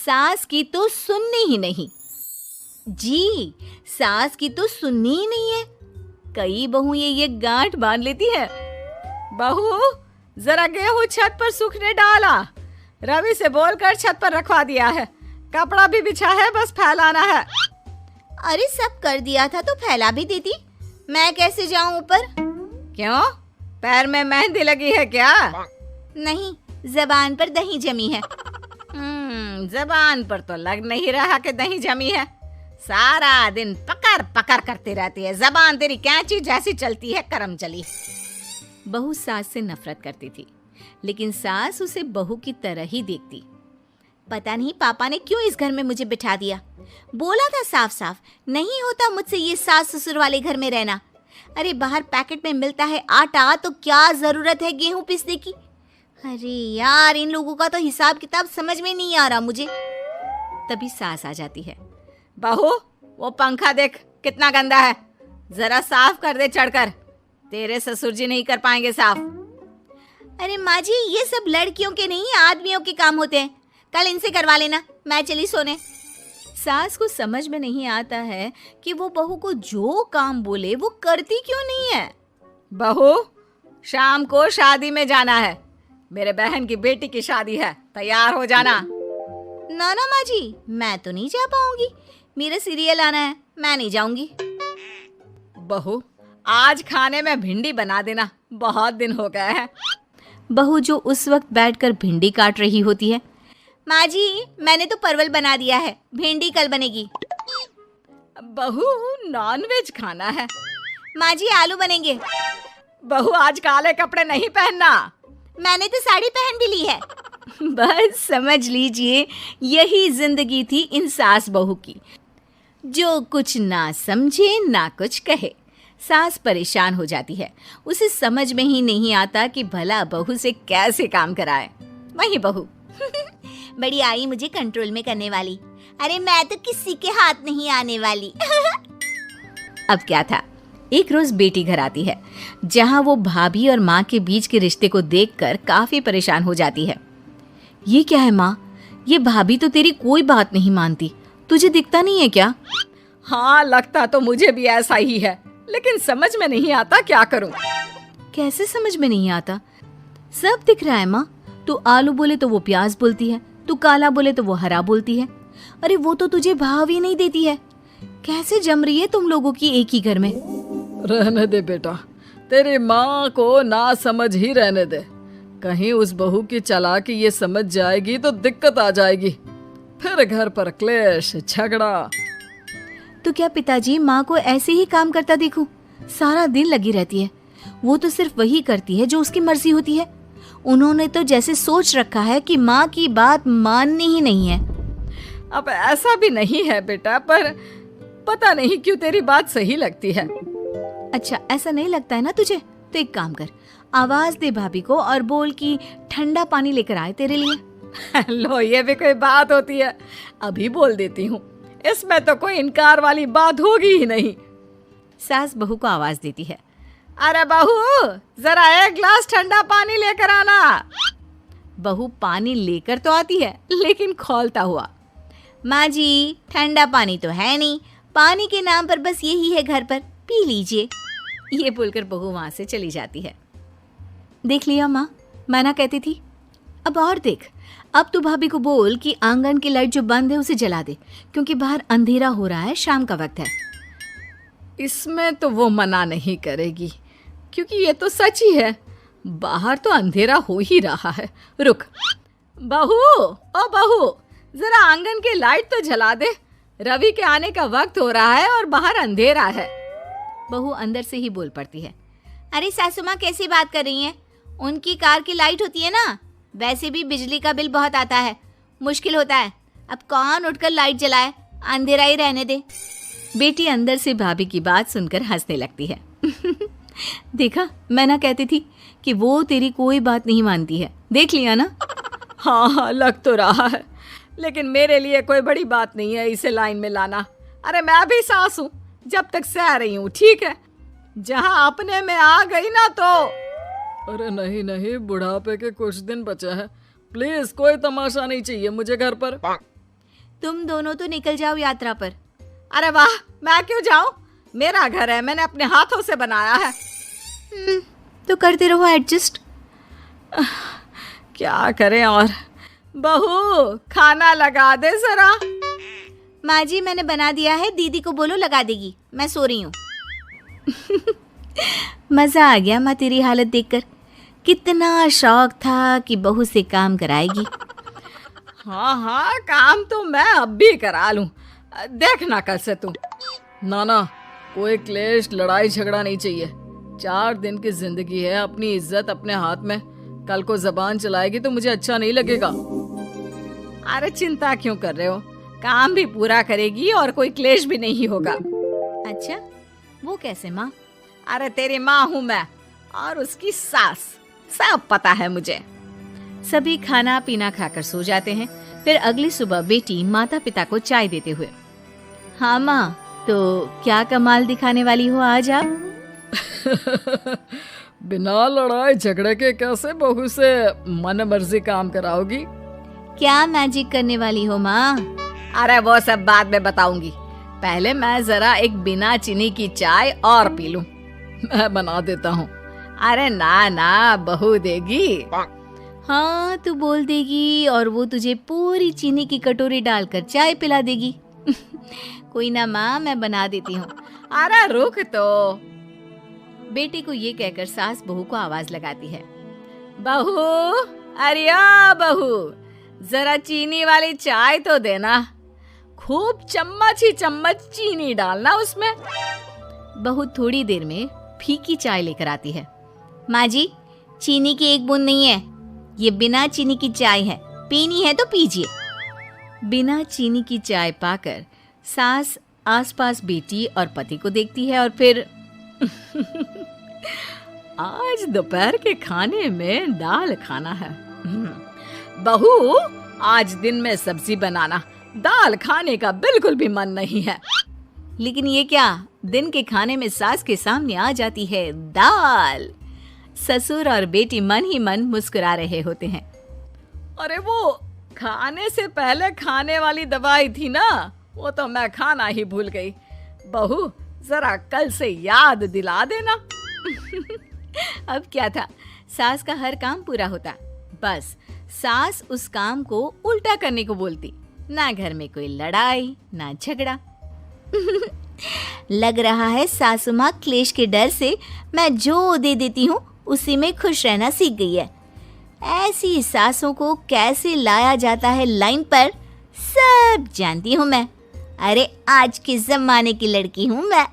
सास की तो सुननी ही नहीं। जी, सास की तो सुननी ही नहीं है। कई बहू ये गांठ बांध लेती है। बहू, जरा गेहूं छत पर सूखने डाला। रवि से बोलकर छत पर रखवा दिया है। कपड़ा भी बिछा है, बस फैलाना है। अरे सब कर दिया था तो फैला भी देती। मैं कैसे जाऊं ऊपर? क्यों, पैर में मेहंदी लगी है क्या? नहीं, जबान पर दही जमी है। जबान पर तो लग नहीं रहा कि दही जमी है। सारा दिन पकड़ पकड़ करती रहती है। जबान तेरी कैंची जैसी चलती है, करम चली। बहू सास से नफरत करती थी, लेकिन सास उसे बहू की तरह ही देखती। पता नहीं पापा ने क्यों इस घर में मुझे बिठा दिया। बोला था साफ साफ, नहीं होता मुझसे ये सास ससुर वाले घर में रहना। अरे बाहर पैकेट में मिलता है आटा, तो क्या जरूरत है गेहूं पीसने की। अरे यार, इन लोगों का तो हिसाब किताब समझ में नहीं आ रहा मुझे। तभी सास आ जाती है। बहू, वो पंखा देख कितना गंदा है, जरा साफ कर दे चढ़कर। तेरे ससुर जी नहीं कर पाएंगे साफ। अरे माँ जी, ये सब लड़कियों के नहीं आदमियों के काम होते हैं। कल इनसे करवा लेना, मैं चली सोने। सास को समझ में नहीं आता है कि वो बहू को जो काम बोले वो करती क्यों नहीं है। बहू, शाम को शादी में जाना है। मेरे बहन की बेटी की शादी है, तैयार हो जाना। ना ना माँ जी, मैं तो नहीं जा पाऊंगी। मेरा सीरियल आना है, मैं नहीं जाऊंगी। बहू, आज खाने में भिंडी बना देना, बहुत दिन हो गए हैं। बहू जो उस वक्त बैठकर भिंडी काट रही होती है। माँ जी, मैंने तो परवल बना दिया है, भिंडी कल बनेगी। बहू, नॉनवेज खाना है। माँ जी, आलू बनेंगे। बहू, आज काले कपड़े नहीं पहनना। मैंने तो साड़ी पहन भी ली है। बस समझ लीजिए, यही जिंदगी थी इन सास बहू की, जो कुछ ना समझे ना कुछ कहे। सास परेशान हो जाती है, उसे समझ में ही नहीं आता कि भला बहू से कैसे काम कराए। वही बहू बड़ी आई मुझे कंट्रोल में करने वाली। अरे मैं तो किसी के हाथ नहीं आने वाली। अब क्या था, एक रोज बेटी घर आती है, जहां वो भाभी और माँ के बीच के रिश्ते को देखकर काफी परेशान हो जाती है। ये क्या है माँ, ये भाभी तो तेरी कोई बात नहीं मानती, तुझे दिखता नहीं है क्या? हाँ, लगता तो मुझे भी ऐसा ही है, लेकिन समझ में नहीं आता क्या करूं। कैसे समझ में नहीं आता? सब दिख रहा है माँ। तू आलू बोले तो वो प्याज बोलती है, तू काला बोले तो वो हरा बोलती है। अरे वो तो तुझे भाव ही नहीं देती है। कैसे जम रही है तुम लोगों की एक ही घर में? रहने दे बेटा, तेरी माँ को ना समझ ही रहने दे। कहीं उस बहू की चालाकी ये समझ जाएगी तो दिक्कत आ जाएगी, फिर घर पर क्लेश झगड़ा। तो क्या पिताजी माँ को ऐसे ही काम करता देखूं? सारा दिन लगी रहती है। वो तो सिर्फ वही करती है जो उसकी मर्जी होती है। उन्होंने तो जैसे सोच रखा है कि माँ की बात माननी ही नहीं है। अब ऐसा भी नहीं है बेटा, पर पता नहीं क्यों तेरी बात सही लगती है। अच्छा, ऐसा नहीं लगता है ना तुझे? तो एक काम कर, आवाज दे भाभी को और बोल कि ठंडा पानी लेकर आए तेरे लिए। लो, ये भी कोई बात होती है? अभी बोल देती हूँ, इसमें तो कोई इनकार वाली बात होगी ही नहीं। सास बहू को आवाज देती है। अरे बहू, जरा एक ग्लास ठंडा पानी लेकर आना। बहू पानी लेकर तो आती है, लेकिन खौलता हुआ। माँ जी, ठंडा पानी तो है नहीं, पानी के नाम पर बस यही है घर पर, पी लीजिए। ये बोलकर बहू वहां से चली जाती है। देख लिया माँ, मैं ना कहती थी। अब और देख, अब तू भाभी को बोल कि आंगन की लाइट जो बंद है उसे जला दे, क्योंकि बाहर अंधेरा हो रहा है, शाम का वक्त है। इसमें तो वो मना नहीं करेगी, क्योंकि ये तो सच ही है, बाहर तो अंधेरा हो ही रहा है। रुक बहू, ओ बहू, जरा आंगन की लाइट तो जला दे। रवि के आने का वक्त हो रहा है और बाहर अंधेरा है। बहू अंदर से ही बोल पड़ती है। अरे सासू माँ, कैसी बात कर रही हैं? उनकी कार की लाइट होती है ना, वैसे भी बिजली का बिल बहुत आता है, मुश्किल होता है। अब कौन उठकर लाइट जलाए, अंधेरा ही रहने दे। बेटी अंदर से भाभी की बात सुनकर हंसने लगती है। देखा, मैं ना कहती थी कि वो तेरी कोई बात नहीं मानती है, देख लिया ना। हाँ, लग तो रहा है, लेकिन मेरे लिए कोई बड़ी बात नहीं है इसे लाइन में लाना। अरे मैं भी सास हूँ, जब तक सह रही हूँ, ठीक है। जहाँ अपने में आ गई ना तो। अरे नहीं नहीं, बुढ़ापे के कुछ दिन बचे हैं, प्लीज कोई तमाशा नहीं चाहिए मुझे घर पर। तुम दोनों तो निकल जाओ यात्रा पर। अरे वाह, मैं क्यों जाऊं? मेरा घर है, मैंने अपने हाथों से बनाया है। तो करते रहो एडजस्ट। क्या करें और। बहू, खाना लगा दे जरा। माँ जी, मैंने बना दिया है, दीदी को बोलो लगा देगी, मैं सो रही हूँ। मजा आ गया माँ तेरी हालत देखकर। कितना शौक था कि बहू से काम कराएगी। हाँ हाँ, काम तो मैं अब भी करा लूं। देखना कल से तुम। ना, कोई क्लेश लड़ाई झगड़ा नहीं चाहिए। 4 दिन की जिंदगी है, अपनी इज्जत अपने हाथ में। कल को जबान चलाएगी तो मुझे अच्छा नहीं लगेगा। अरे चिंता क्यों कर रहे हो, काम भी पूरा करेगी और कोई क्लेश भी नहीं होगा। अच्छा, वो कैसे माँ? अरे तेरी माँ हूँ मैं और उसकी सास, सब पता है मुझे। सभी खाना पीना खाकर सो जाते हैं। फिर अगली सुबह बेटी माता पिता को चाय देते हुए, हाँ माँ, तो क्या कमाल दिखाने वाली हो आज आप? बिना लड़ाई झगड़े के कैसे बहू से मन मर्जी काम कराओगी? क्या मैजिक करने वाली हो माँ? अरे वो सब बाद में बताऊंगी, पहले मैं जरा एक बिना चीनी की चाय और पी लूं। मैं बना देता हूँ। अरे ना, बहू देगी। हाँ, तू बोल देगी और वो तुझे पूरी चीनी की कटोरी डालकर चाय पिला देगी। कोई ना माँ, मैं बना देती हूँ। अरे रुक तो। बेटी को ये कहकर सास बहू को आवाज लगाती है, बहू, अरे आ बहू, जरा चीनी वाली चाय तो देना। खूब चम्मच ही चम्मच चीनी डालना उसमें। बहू थोड़ी देर में फीकी चाय लेकर आती है। माँ जी, चीनी की एक बूंद नहीं है, ये बिना चीनी की चाय है, पीनी है तो पीजिए। बिना चीनी की चाय पाकर सास आसपास बेटी और पति को देखती है और फिर आज दोपहर के खाने में दाल खाना है। बहू, आज दिन में सब्जी बनाना, दाल खाने का बिल्कुल भी मन नहीं है। लेकिन ये क्या, दिन के खाने में सास के सामने आ जाती है दाल। ससुर और बेटी मन ही मन मुस्कुरा रहे होते हैं। अरे वो खाने से पहले खाने वाली दवाई थी ना, वो तो मैं खाना ही भूल गई। बहू, जरा कल से याद दिला देना। अब क्या था, सास का हर काम पूरा होता, बस सास उस काम को उल्टा करने को बोलती। ना घर में कोई लड़ाई ना झगड़ा। लग रहा है सासू माँ क्लेश के डर से मैं जो दे देती हूँ उसी में खुश रहना सीख गई है। ऐसी सासों को कैसे लाया जाता है लाइन पर, सब जानती हूँ मैं। अरे आज के जमाने की लड़की हूँ मैं।